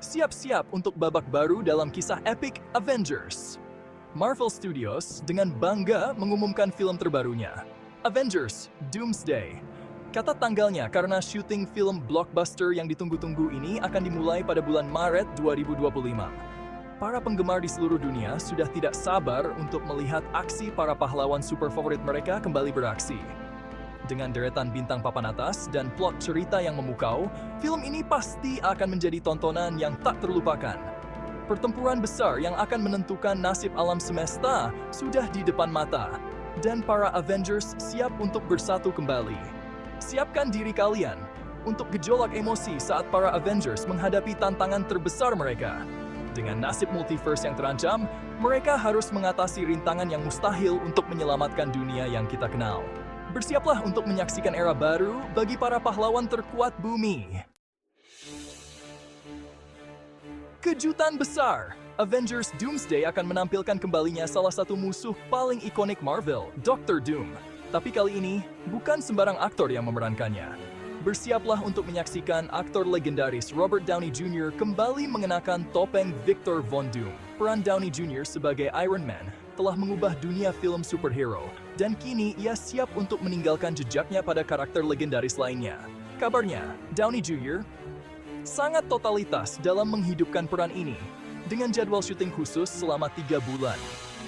Siap-siap untuk babak baru dalam kisah epik Avengers. Marvel Studios dengan bangga mengumumkan film terbarunya, Avengers: Doomsday. Kata tanggalnya karena syuting film blockbuster yang ditunggu-tunggu ini akan dimulai pada bulan Maret 2025. Para penggemar di seluruh dunia sudah tidak sabar untuk melihat aksi para pahlawan super favorit mereka kembali beraksi. Dengan deretan bintang papan atas dan plot cerita yang memukau, film ini pasti akan menjadi tontonan yang tak terlupakan. Pertempuran besar yang akan menentukan nasib alam semesta sudah di depan mata, dan para Avengers siap untuk bersatu kembali. Siapkan diri kalian untuk gejolak emosi saat para Avengers menghadapi tantangan terbesar mereka. Dengan nasib multiverse yang terancam, mereka harus mengatasi rintangan yang mustahil untuk menyelamatkan dunia yang kita kenal. Bersiaplah untuk menyaksikan era baru bagi para pahlawan terkuat bumi. Kejutan besar! Avengers Doomsday akan menampilkan kembalinya salah satu musuh paling ikonik Marvel, Dr. Doom. Tapi kali ini, bukan sembarang aktor yang memerankannya. Bersiaplah untuk menyaksikan aktor legendaris Robert Downey Jr. kembali mengenakan topeng Victor Von Doom. Peran Downey Jr. sebagai Iron Man telah mengubah dunia film superhero, dan kini ia siap untuk meninggalkan jejaknya pada karakter legendaris lainnya. Kabarnya, Downey Jr. sangat totalitas dalam menghidupkan peran ini, dengan jadwal syuting khusus selama 3 bulan.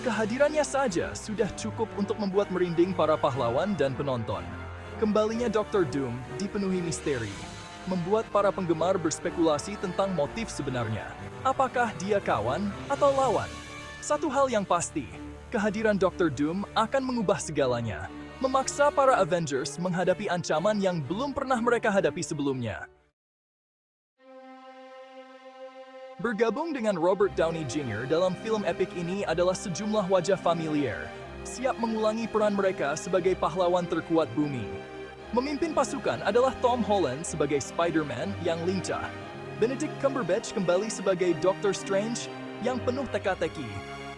Kehadirannya saja sudah cukup untuk membuat merinding para pahlawan dan penonton. Kembalinya Dr. Doom dipenuhi misteri, membuat para penggemar berspekulasi tentang motif sebenarnya. Apakah dia kawan atau lawan? Satu hal yang pasti, kehadiran Dr. Doom akan mengubah segalanya, memaksa para Avengers menghadapi ancaman yang belum pernah mereka hadapi sebelumnya. Bergabung dengan Robert Downey Jr. dalam film epik ini adalah sejumlah wajah familiar, siap mengulangi peran mereka sebagai pahlawan terkuat bumi. Memimpin pasukan adalah Tom Holland sebagai Spider-Man yang lincah. Benedict Cumberbatch kembali sebagai Doctor Strange yang penuh teka-teki.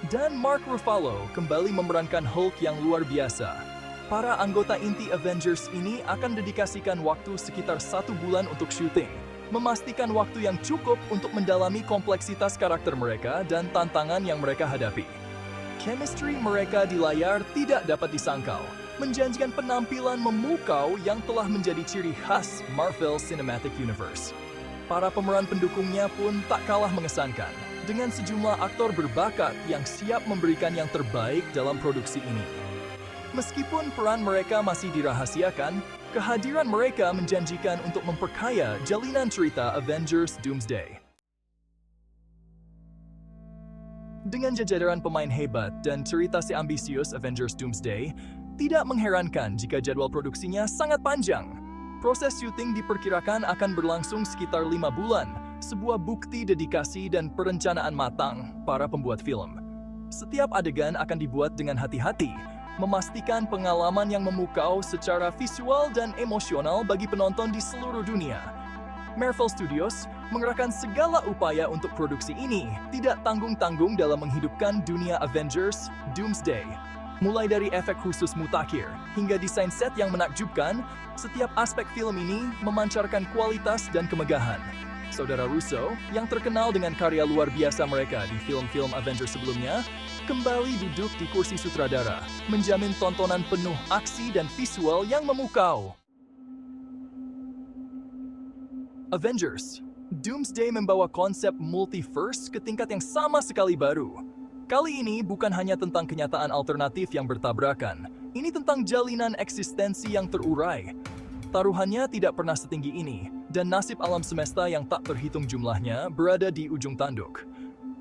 Dan Mark Ruffalo kembali memerankan Hulk yang luar biasa. Para anggota inti Avengers ini akan dedikasikan waktu sekitar 1 bulan untuk syuting, memastikan waktu yang cukup untuk mendalami kompleksitas karakter mereka dan tantangan yang mereka hadapi. Chemistry mereka di layar tidak dapat disangkal, menjanjikan penampilan memukau yang telah menjadi ciri khas Marvel Cinematic Universe. Para pemeran pendukungnya pun tak kalah mengesankan, dengan sejumlah aktor berbakat yang siap memberikan yang terbaik dalam produksi ini. Meskipun peran mereka masih dirahasiakan, kehadiran mereka menjanjikan untuk memperkaya jalinan cerita Avengers Doomsday. Dengan jajaran pemain hebat dan cerita si ambisius Avengers Doomsday, tidak mengherankan jika jadwal produksinya sangat panjang. Proses syuting diperkirakan akan berlangsung sekitar 5 bulan, sebuah bukti dedikasi dan perencanaan matang para pembuat film. Setiap adegan akan dibuat dengan hati-hati, memastikan pengalaman yang memukau secara visual dan emosional bagi penonton di seluruh dunia. Marvel Studios mengerahkan segala upaya untuk produksi ini, tidak tanggung-tanggung dalam menghidupkan dunia Avengers Doomsday. Mulai dari efek khusus mutakhir hingga desain set yang menakjubkan, setiap aspek film ini memancarkan kualitas dan kemegahan. Saudara Russo, yang terkenal dengan karya luar biasa mereka di film-film Avengers sebelumnya, kembali duduk di kursi sutradara, menjamin tontonan penuh aksi dan visual yang memukau. Avengers Doomsday membawa konsep multiverse ke tingkat yang sama sekali baru. Kali ini bukan hanya tentang kenyataan alternatif yang bertabrakan, ini tentang jalinan eksistensi yang terurai. Taruhannya tidak pernah setinggi ini, dan nasib alam semesta yang tak terhitung jumlahnya berada di ujung tanduk.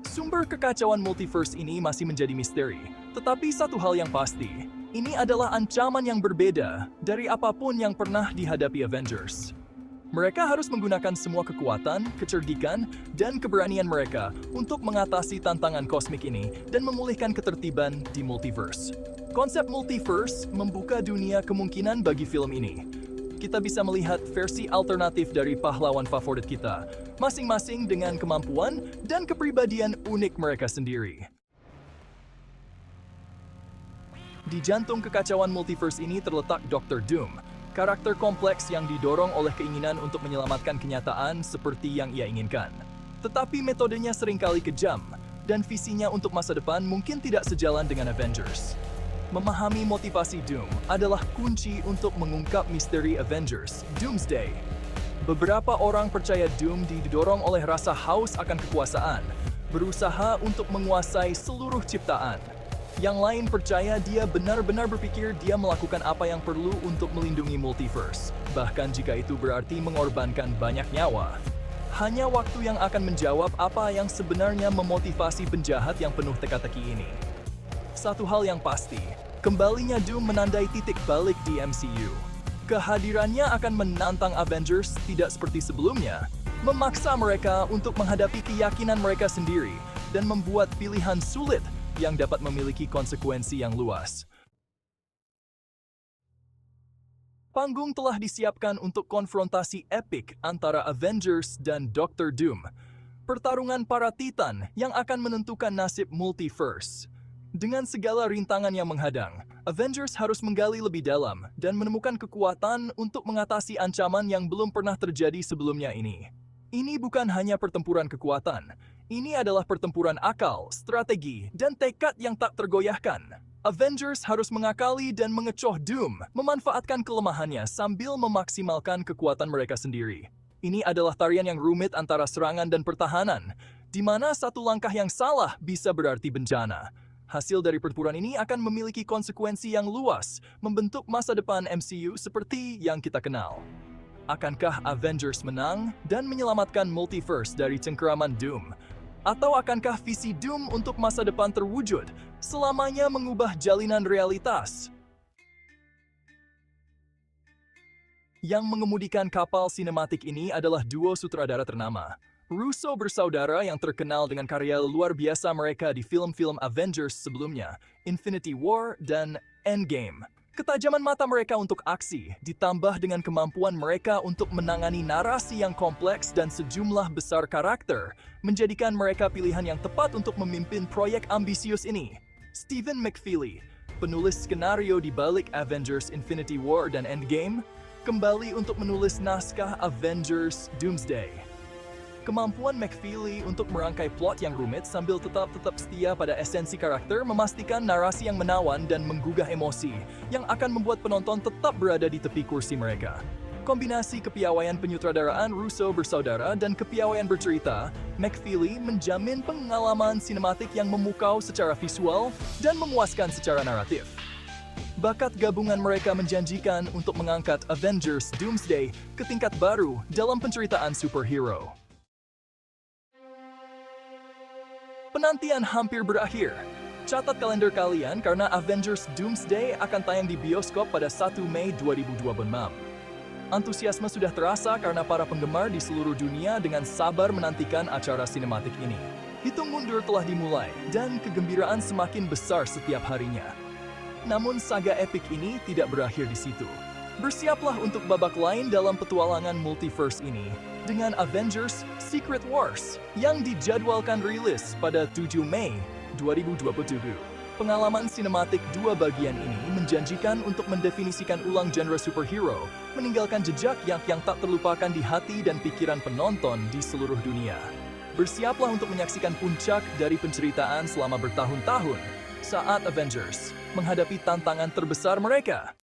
Sumber kekacauan multiverse ini masih menjadi misteri, tetapi satu hal yang pasti, ini adalah ancaman yang berbeda dari apapun yang pernah dihadapi Avengers. Mereka harus menggunakan semua kekuatan, kecerdikan, dan keberanian mereka untuk mengatasi tantangan kosmik ini dan memulihkan ketertiban di multiverse. Konsep multiverse membuka dunia kemungkinan bagi film ini. Kita bisa melihat versi alternatif dari pahlawan favorit kita, masing-masing dengan kemampuan dan kepribadian unik mereka sendiri. Di jantung kekacauan multiverse ini terletak Dr. Doom, karakter kompleks yang didorong oleh keinginan untuk menyelamatkan kenyataan seperti yang ia inginkan. Tetapi metodenya seringkali kejam, dan visinya untuk masa depan mungkin tidak sejalan dengan Avengers. Memahami motivasi Doom adalah kunci untuk mengungkap misteri Avengers Doomsday. Beberapa orang percaya Doom didorong oleh rasa haus akan kekuasaan, berusaha untuk menguasai seluruh ciptaan. Yang lain percaya dia benar-benar berpikir dia melakukan apa yang perlu untuk melindungi multiverse, bahkan jika itu berarti mengorbankan banyak nyawa. Hanya waktu yang akan menjawab apa yang sebenarnya memotivasi penjahat yang penuh teka-teki ini. Satu hal yang pasti, kembalinya Doom menandai titik balik di MCU. Kehadirannya akan menantang Avengers tidak seperti sebelumnya, memaksa mereka untuk menghadapi keyakinan mereka sendiri dan membuat pilihan sulit yang dapat memiliki konsekuensi yang luas. Panggung telah disiapkan untuk konfrontasi epik antara Avengers dan Dr. Doom. Pertarungan para Titan yang akan menentukan nasib multiverse. Dengan segala rintangan yang menghadang, Avengers harus menggali lebih dalam dan menemukan kekuatan untuk mengatasi ancaman yang belum pernah terjadi sebelumnya ini. Ini bukan hanya pertempuran kekuatan, ini adalah pertempuran akal, strategi, dan tekad yang tak tergoyahkan. Avengers harus mengakali dan mengecoh Doom, memanfaatkan kelemahannya sambil memaksimalkan kekuatan mereka sendiri. Ini adalah tarian yang rumit antara serangan dan pertahanan, di mana satu langkah yang salah bisa berarti bencana. Hasil dari pertempuran ini akan memiliki konsekuensi yang luas, membentuk masa depan MCU seperti yang kita kenal. Akankah Avengers menang dan menyelamatkan multiverse dari cengkeraman Doom? Atau akankah visi Doom untuk masa depan terwujud, selamanya mengubah jalinan realitas? Yang mengemudikan kapal sinematik ini adalah duo sutradara ternama. Russo bersaudara yang terkenal dengan karya luar biasa mereka di film-film Avengers sebelumnya, Infinity War dan Endgame. Ketajaman mata mereka untuk aksi, ditambah dengan kemampuan mereka untuk menangani narasi yang kompleks dan sejumlah besar karakter, menjadikan mereka pilihan yang tepat untuk memimpin proyek ambisius ini. Stephen McFeely, penulis skenario di balik Avengers Infinity War dan Endgame, kembali untuk menulis naskah Avengers Doomsday. Kemampuan McFeely untuk merangkai plot yang rumit sambil tetap setia pada esensi karakter memastikan narasi yang menawan dan menggugah emosi yang akan membuat penonton tetap berada di tepi kursi mereka. Kombinasi kepiawaian penyutradaraan Russo bersaudara dan kepiawaian bercerita, McFeely menjamin pengalaman sinematik yang memukau secara visual dan memuaskan secara naratif. Bakat gabungan mereka menjanjikan untuk mengangkat Avengers Doomsday ke tingkat baru dalam penceritaan superhero. Penantian hampir berakhir. Catat kalender kalian karena Avengers Doomsday akan tayang di bioskop pada 1 Mei 2026. Antusiasme sudah terasa karena para penggemar di seluruh dunia dengan sabar menantikan acara sinematik ini. Hitung mundur telah dimulai dan kegembiraan semakin besar setiap harinya. Namun saga epik ini tidak berakhir di situ. Bersiaplah untuk babak lain dalam petualangan multiverse ini dengan Avengers Secret Wars yang dijadwalkan rilis pada 7 Mei 2027. Pengalaman sinematik dua bagian ini menjanjikan untuk mendefinisikan ulang genre superhero, meninggalkan jejak yang tak terlupakan di hati dan pikiran penonton di seluruh dunia. Bersiaplah untuk menyaksikan puncak dari penceritaan selama bertahun-tahun saat Avengers menghadapi tantangan terbesar mereka.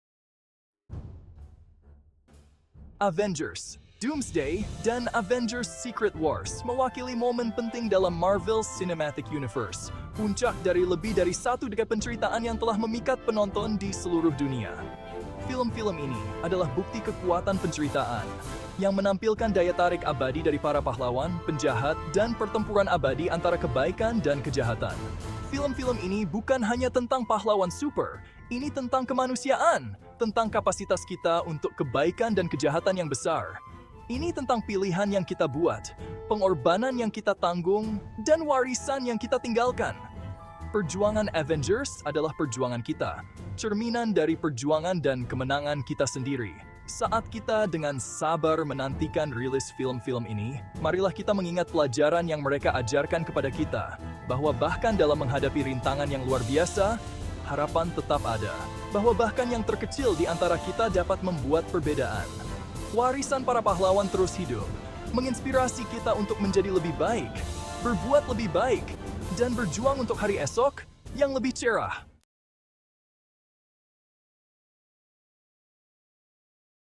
Avengers Doomsday dan Avengers Secret Wars mewakili momen penting dalam Marvel's Cinematic Universe, puncak dari lebih dari satu dekade penceritaan yang telah memikat penonton di seluruh dunia. Film-film ini adalah bukti kekuatan penceritaan yang menampilkan daya tarik abadi dari para pahlawan, penjahat, dan pertempuran abadi antara kebaikan dan kejahatan. Film-film ini bukan hanya tentang pahlawan super, ini tentang kemanusiaan, tentang kapasitas kita untuk kebaikan dan kejahatan yang besar. Ini tentang pilihan yang kita buat, pengorbanan yang kita tanggung, dan warisan yang kita tinggalkan. Perjuangan Avengers adalah perjuangan kita, cerminan dari perjuangan dan kemenangan kita sendiri. Saat kita dengan sabar menantikan rilis film-film ini, marilah kita mengingat pelajaran yang mereka ajarkan kepada kita, bahwa bahkan dalam menghadapi rintangan yang luar biasa, harapan tetap ada, bahwa bahkan yang terkecil di antara kita dapat membuat perbedaan. Warisan para pahlawan terus hidup, menginspirasi kita untuk menjadi lebih baik, berbuat lebih baik, dan berjuang untuk hari esok yang lebih cerah.